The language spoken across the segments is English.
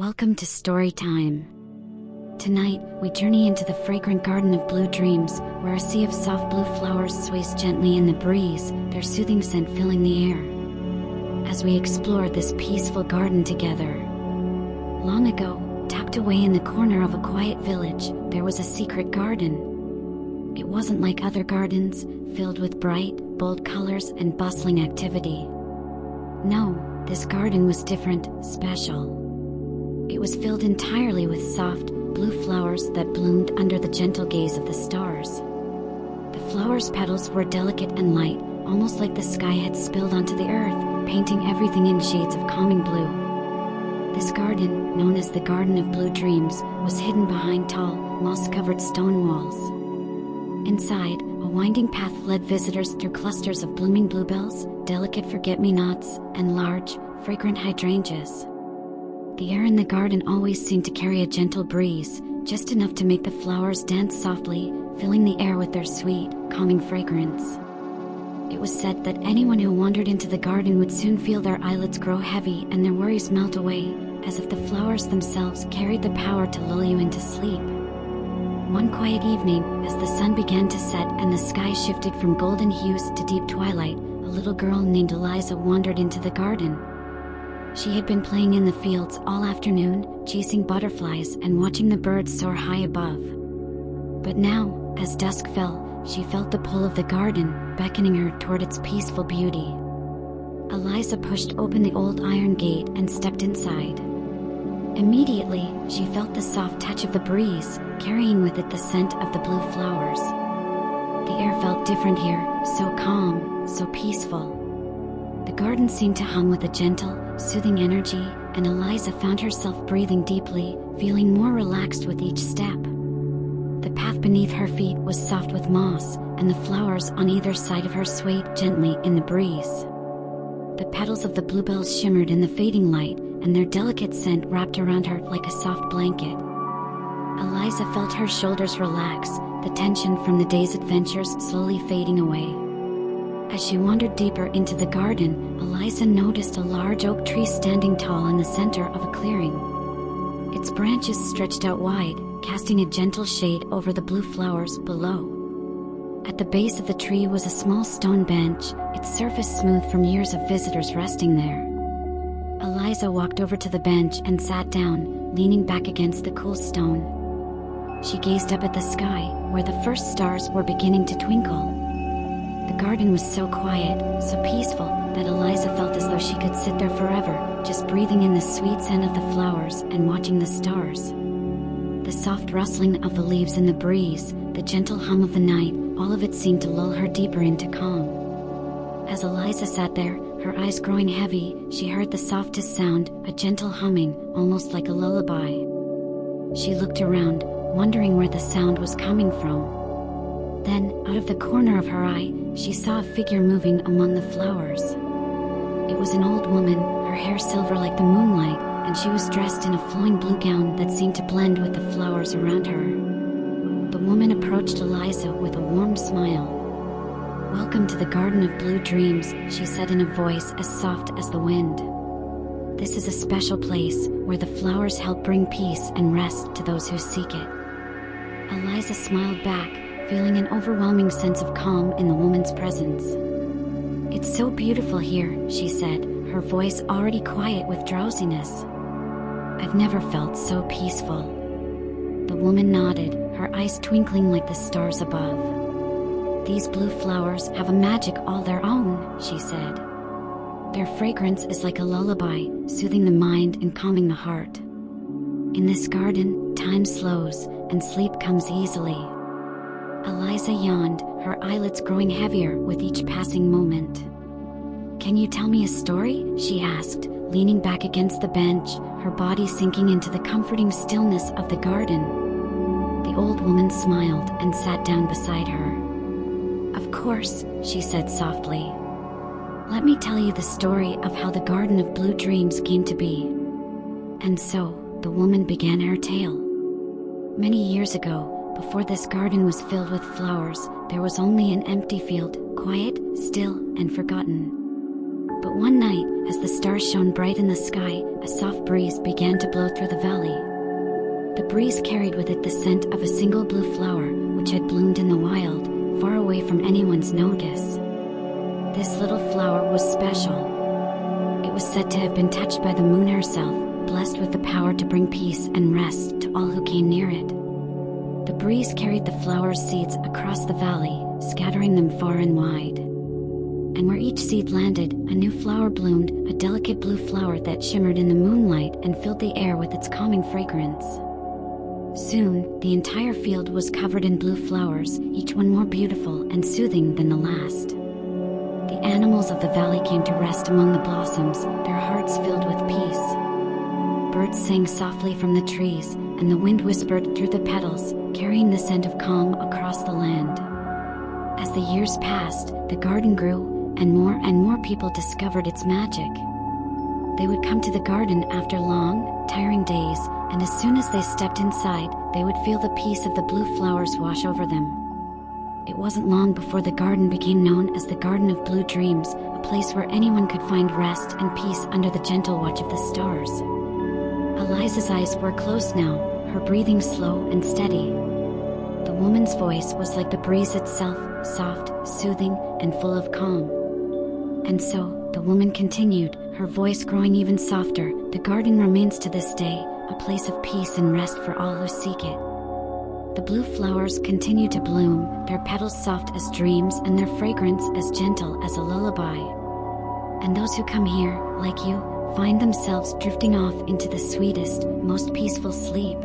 Welcome to Story Time. Tonight, we journey into the fragrant garden of blue dreams, where a sea of soft blue flowers sways gently in the breeze, their soothing scent filling the air. As we explore this peaceful garden together. Long ago, tucked away in the corner of a quiet village, there was a secret garden. It wasn't like other gardens, filled with bright, bold colors and bustling activity. No, this garden was different, special. It was filled entirely with soft, blue flowers that bloomed under the gentle gaze of the stars. The flowers' petals were delicate and light, almost like the sky had spilled onto the earth, painting everything in shades of calming blue. This garden, known as the Garden of Blue Dreams, was hidden behind tall, moss-covered stone walls. Inside, a winding path led visitors through clusters of blooming bluebells, delicate forget-me-nots, and large, fragrant hydrangeas. The air in the garden always seemed to carry a gentle breeze, just enough to make the flowers dance softly, filling the air with their sweet, calming fragrance. It was said that anyone who wandered into the garden would soon feel their eyelids grow heavy and their worries melt away, as if the flowers themselves carried the power to lull you into sleep. One quiet evening, as the sun began to set and the sky shifted from golden hues to deep twilight, a little girl named Eliza wandered into the garden. She had been playing in the fields all afternoon, chasing butterflies and watching the birds soar high above. But now, as dusk fell, she felt the pull of the garden, beckoning her toward its peaceful beauty. Eliza pushed open the old iron gate and stepped inside. Immediately, she felt the soft touch of the breeze, carrying with it the scent of the blue flowers. The air felt different here, so calm, so peaceful. The garden seemed to hum with a gentle, soothing energy, and Eliza found herself breathing deeply, feeling more relaxed with each step. The path beneath her feet was soft with moss, and the flowers on either side of her swayed gently in the breeze. The petals of the bluebells shimmered in the fading light, and their delicate scent wrapped around her like a soft blanket. Eliza felt her shoulders relax, the tension from the day's adventures slowly fading away. As she wandered deeper into the garden, Eliza noticed a large oak tree standing tall in the center of a clearing. Its branches stretched out wide, casting a gentle shade over the blue flowers below. At the base of the tree was a small stone bench, its surface smooth from years of visitors resting there. Eliza walked over to the bench and sat down, leaning back against the cool stone. She gazed up at the sky, where the first stars were beginning to twinkle. The garden was so quiet, so peaceful, that Eliza felt as though she could sit there forever, just breathing in the sweet scent of the flowers and watching the stars. The soft rustling of the leaves in the breeze, the gentle hum of the night, all of it seemed to lull her deeper into calm. As Eliza sat there, her eyes growing heavy, she heard the softest sound, a gentle humming, almost like a lullaby. She looked around, wondering where the sound was coming from. Then, out of the corner of her eye, she saw a figure moving among the flowers. It was an old woman, her hair silver like the moonlight, and she was dressed in a flowing blue gown that seemed to blend with the flowers around her. The woman approached Eliza with a warm smile. "Welcome to the Garden of Blue Dreams," she said in a voice as soft as the wind. "This is a special place, where the flowers help bring peace and rest to those who seek it." Eliza smiled back, feeling an overwhelming sense of calm in the woman's presence. "It's so beautiful here," she said, her voice already quiet with drowsiness. "I've never felt so peaceful." The woman nodded, her eyes twinkling like the stars above. "These blue flowers have a magic all their own," she said. "Their fragrance is like a lullaby, soothing the mind and calming the heart. In this garden, time slows, and sleep comes easily." Eliza yawned, her eyelids growing heavier with each passing moment. "Can you tell me a story?" she asked, leaning back against the bench, her body sinking into the comforting stillness of the garden. The old woman smiled and sat down beside her. "Of course," she said softly. "Let me tell you the story of how the Garden of Blue Dreams came to be." And so, the woman began her tale. Many years ago, before this garden was filled with flowers, there was only an empty field, quiet, still, and forgotten. But one night, as the stars shone bright in the sky, a soft breeze began to blow through the valley. The breeze carried with it the scent of a single blue flower, which had bloomed in the wild, far away from anyone's notice. This little flower was special. It was said to have been touched by the moon herself, blessed with the power to bring peace and rest to all who came near it. The breeze carried the flower's seeds across the valley, scattering them far and wide. And where each seed landed, a new flower bloomed, a delicate blue flower that shimmered in the moonlight and filled the air with its calming fragrance. Soon, the entire field was covered in blue flowers, each one more beautiful and soothing than the last. The animals of the valley came to rest among the blossoms, their hearts filled with peace. Birds sang softly from the trees, and the wind whispered through the petals, carrying the scent of calm across the land. As the years passed, the garden grew, and more people discovered its magic. They would come to the garden after long, tiring days, and as soon as they stepped inside, they would feel the peace of the blue flowers wash over them. It wasn't long before the garden became known as the Garden of Blue Dreams, a place where anyone could find rest and peace under the gentle watch of the stars. Eliza's eyes were closed now, her breathing slow and steady. The woman's voice was like the breeze itself, soft, soothing, and full of calm. And so, the woman continued, her voice growing even softer, the garden remains to this day, a place of peace and rest for all who seek it. The blue flowers continue to bloom, their petals soft as dreams and their fragrance as gentle as a lullaby. And those who come here, like you, find themselves drifting off into the sweetest, most peaceful sleep.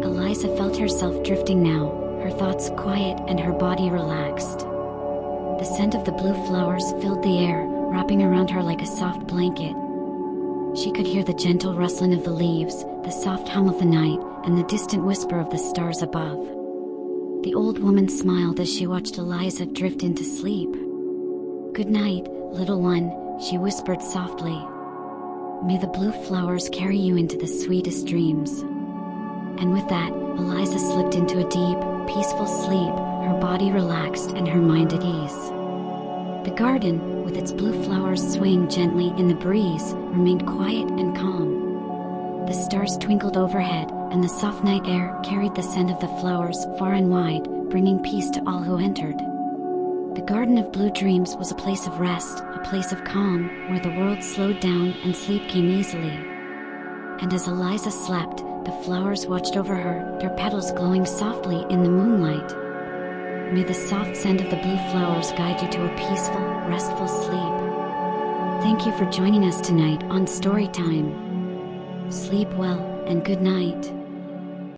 Eliza felt herself drifting now, her thoughts quiet and her body relaxed. The scent of the blue flowers filled the air, wrapping around her like a soft blanket. She could hear the gentle rustling of the leaves, the soft hum of the night, and the distant whisper of the stars above. The old woman smiled as she watched Eliza drift into sleep. "Good night, little one," she whispered softly. "May the blue flowers carry you into the sweetest dreams." And with that, Eliza slipped into a deep, peaceful sleep, her body relaxed and her mind at ease. The garden, with its blue flowers swaying gently in the breeze, remained quiet and calm. The stars twinkled overhead, and the soft night air carried the scent of the flowers far and wide, bringing peace to all who entered. The Garden of Blue Dreams was a place of rest, a place of calm, where the world slowed down and sleep came easily. And as Eliza slept, the flowers watched over her, their petals glowing softly in the moonlight. May the soft scent of the blue flowers guide you to a peaceful, restful sleep. Thank you for joining us tonight on Storytime. Sleep well, and good night.